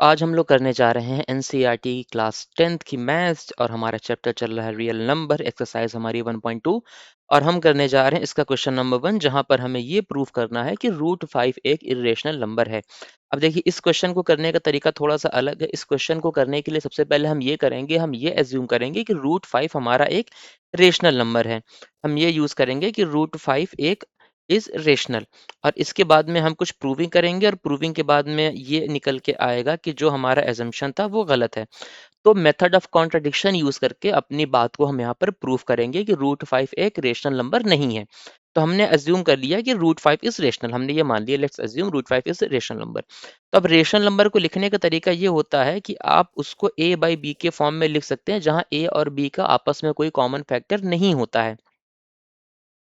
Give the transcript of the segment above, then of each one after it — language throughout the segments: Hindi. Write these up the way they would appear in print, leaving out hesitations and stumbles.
आज हम लोग करने जा रहे हैं एनसीईआरटी क्लास 10th की मैथ्स और हमारा चैप्टर चल रहा है रियल नंबर एक्सरसाइज हमारी 1.2 और हम करने जा रहे हैं इसका क्वेश्चन नंबर 1 जहां पर हमें ये प्रूव करना है कि रूट 5 एक इरेशनल नंबर है। अब देखिए इस क्वेश्चन को करने का तरीका थोड़ा सा अलग है। इस क्वेश्चन को करने के लिए सबसे पहले हम ये एज्यूम करेंगे कि रूट 5 हमारा एक रेशनल नंबर है। हम ये यूज करेंगे कि रूट 5 एक इज रेशनल और इसके बाद में हम कुछ प्रूविंग करेंगे और प्रूविंग के बाद में ये निकल के आएगा कि जो हमारा एजम्पशन था वो गलत है। तो मेथड ऑफ कॉन्ट्रडिक्शन यूज करके अपनी बात को हम यहाँ पर प्रूव करेंगे कि रूट 5 एक रेशनल नंबर नहीं है। तो हमने अज्यूम कर लिया कि रूट 5 इज रेशनल, हमने ये मान लिया let's assume root 5 is rational number. तो अब रेशनल नंबर को लिखने का तरीका ये होता है कि आप उसको a बाई बी के फॉर्म में लिख सकते हैं जहां a और b का आपस में कोई कॉमन फैक्टर नहीं होता है।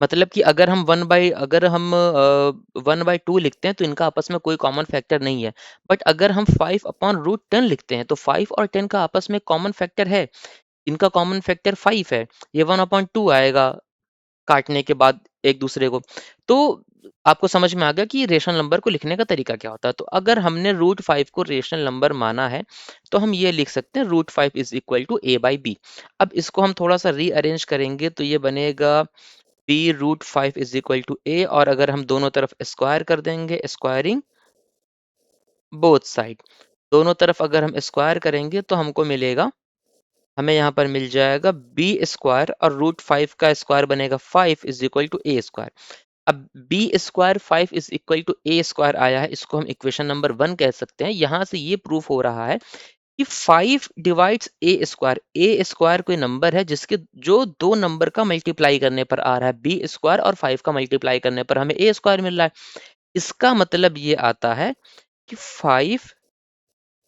मतलब कि अगर हम 1/2 लिखते हैं तो इनका आपस में कोई कॉमन फैक्टर नहीं है। बट अगर हम 5/√10 लिखते हैं तो 5 और 10 का आपस में कॉमन फैक्टर है। इनका कॉमन फैक्टर 5 है। ये 1/2 आएगा काटने के बाद एक दूसरे को। तो आपको समझ में आ गया कि रेशनल नंबर को लिखने का तरीका क्या होता है। तो अगर हमने रूट 5 को रेशनल नंबर माना है तो हम ये लिख सकते हैं root 5 is equal to a by B. अब इसको हम थोड़ा सा रीअरेंज करेंगे तो ये बनेगा b root 5 is equal to a और अगर हम दोनों तरफ स्क्वायर कर देंगे स्क्वायरिंग बोथ साइड, दोनों तरफ अगर हम स्क्वायर करेंगे तो हमको मिलेगा, हमें यहाँ पर मिल जाएगा बी स्क्वायर और रूट 5 का स्क्वायर बनेगा 5 is equal to A square. अब B square 5 is equal to A square आया है, इसको हम इक्वेशन नंबर 1 कह सकते हैं। यहाँ से ये प्रूफ हो रहा है कि 5 डिवाइड्स ए स्क्वायर कोई नंबर है जिसके जो दो नंबर का मल्टीप्लाई करने पर आ रहा है, बी स्क्वायर और 5 का मल्टीप्लाई करने पर हमें ए स्क्वायर मिल रहा है। इसका मतलब ये आता है कि 5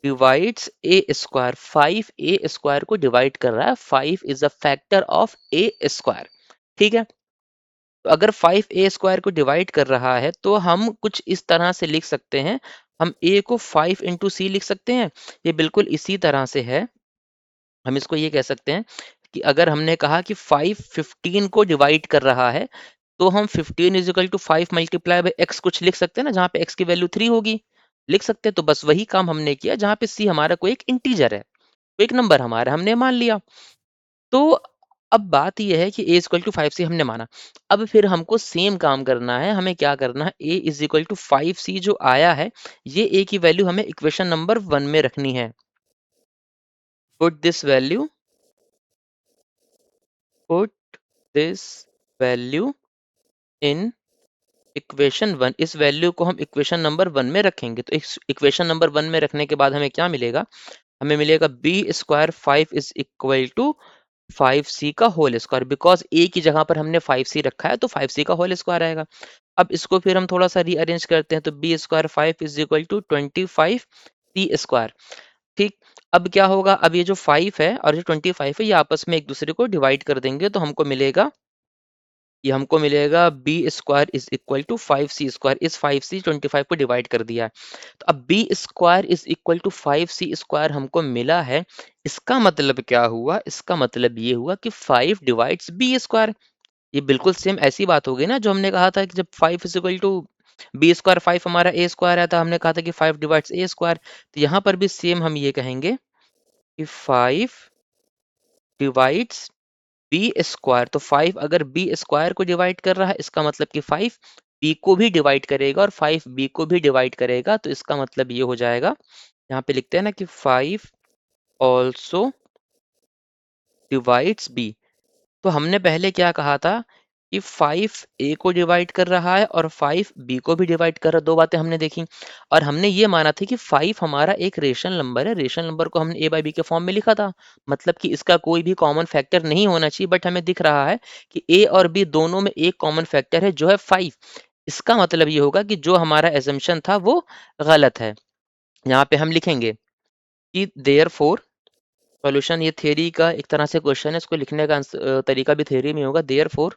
डिवाइड्स ए स्क्वायर, 5 ए स्क्वायर को डिवाइड कर रहा है, 5 is a factor of A square. ठीक है, तो अगर 5 ए स्क्वायर को डिवाइड कर रहा है तो हम कुछ इस तरह से लिख सकते हैं, हम ए को 5 इंटू सी लिख सकते हैं। ये बिल्कुल इसी तरह से है। हम इसको ये कह सकते हैं कि अगर हमने कहा कि 5 15 को डिवाइड कर रहा है तो हम 15 is equal to 5 multiply by X कुछ लिख सकते हैं ना, जहाँ पे एक्स की वैल्यू 3 होगी, लिख सकते हैं। तो बस वही काम हमने किया जहाँ पे सी हमारा कोई एक इंटीजर है, कोई एक नंबर हमारा हमने मान लिया। तो अब बात यह है कि a इक्वल टू 5 सी हमने माना। अब फिर हमको सेम काम करना है, हमें क्या करना है, a इज इक्वल टू 5 सी जो आया है ये a की वैल्यू हमें इक्वेशन नंबर 1 में रखनी है। Put this value put this value in equation 1। इस वैल्यू को हम इक्वेशन नंबर 1 में रखेंगे। तो इस इक्वेशन नंबर 1 में रखने के बाद हमें क्या मिलेगा, हमें मिलेगा B square 5 is equal to 5c का होल स्क्वायर। बिकॉज a की जगह पर हमने 5c रखा है तो 5c का होल स्क्वायर आएगा। अब इसको फिर हम थोड़ा सा रीअरेंज करते हैं तो B square 5 is equal to 25c square. ठीक, अब क्या होगा, अब ये जो 5 है और जो 25 है ये आपस में एक दूसरे को डिवाइड कर देंगे तो हमको मिलेगा, ये हमको मिलेगा B square is equal to 5c square. इस 5c 25 को डिवाइड कर दिया है तो अब B square is equal to 5c square हमको मिला है। इसका मतलब क्या हुआ, इसका मतलब ये हुआ कि 5 डिवाइड्स बी स्क्वायर। ये बिल्कुल सेम ऐसी बात हो गई ना जो हमने कहा था कि जब 5 is equal to B square, 5 हमारा ए स्क्वायर है, तो हमने कहा था कि 5 डिवाइड्स ए स्क्वायर। तो यहाँ पर भी सेम हम ये कहेंगे कि 5 डिवाइड्स बी स्क्वायर। तो 5 अगर बी स्क्वायर को डिवाइड कर रहा है इसका मतलब कि 5 बी को भी डिवाइड करेगा और 5 बी को भी डिवाइड करेगा। तो इसका मतलब ये हो जाएगा, यहाँ पे लिखते हैं ना कि 5 ऑल्सो डिवाइड्स बी। तो हमने पहले क्या कहा था कि 5 ए को डिवाइड कर रहा है और 5 बी को भी डिवाइड कर रहा है, दो बातें हमने देखी। और हमने ये माना था कि 5 हमारा एक रेशनल नंबर है, रेशनल नंबर को हमने ए बाई बी के फॉर्म में लिखा था, मतलब कि इसका कोई भी कॉमन फैक्टर नहीं होना चाहिए। बट हमें दिख रहा है कि ए और बी दोनों में एक कॉमन फैक्टर है जो है 5। इसका मतलब ये होगा कि जो हमारा एजम्पशन था वो गलत है। यहाँ पे हम लिखेंगे कि देयर फोर सॉल्यूशन, ये थ्योरी का एक तरह से क्वेश्चन है, इसको लिखने का तरीका भी थ्योरी में होगा। Therefore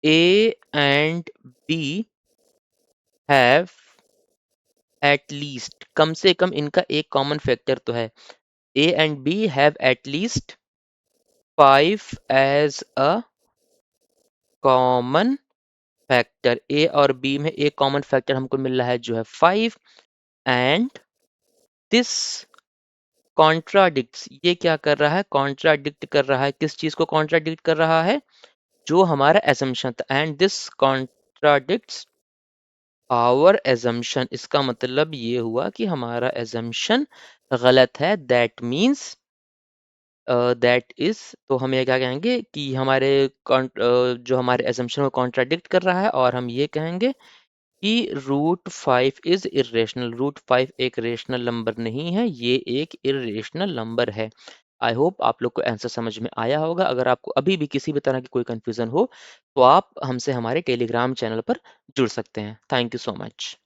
A and B have at least, कम से कम इनका एक कॉमन फैक्टर तो है। A and B have at least 5 as a common factor. A और B में एक कॉमन फैक्टर हमको मिल रहा है जो है 5 एंड दिस कॉन्ट्राडिक्ट्स, ये क्या कर रहा है? कॉन्ट्राडिक्ट कर रहा है। किस चीज़ को कॉन्ट्राडिक्ट कर रहा है? जो हमारा assumption था। And this contradicts our assumption, इसका मतलब ये हुआ कि हमारा assumption गलत है। दैट मीन्स दैट इज, तो हम ये क्या कहेंगे कि हमारे जो हमारे assumption को कॉन्ट्राडिक्ट कर रहा है, और हम ये कहेंगे कि रूट 5 इज इरेशनल। रूट 5 एक रेशनल नंबर नहीं है, ये एक इरेशनल नंबर है। आई होप आप लोग को आंसर समझ में आया होगा। अगर आपको अभी भी किसी भी तरह की कोई कंफ्यूजन हो, तो आप हमसे हमारे टेलीग्राम चैनल पर जुड़ सकते हैं। Thank you so much.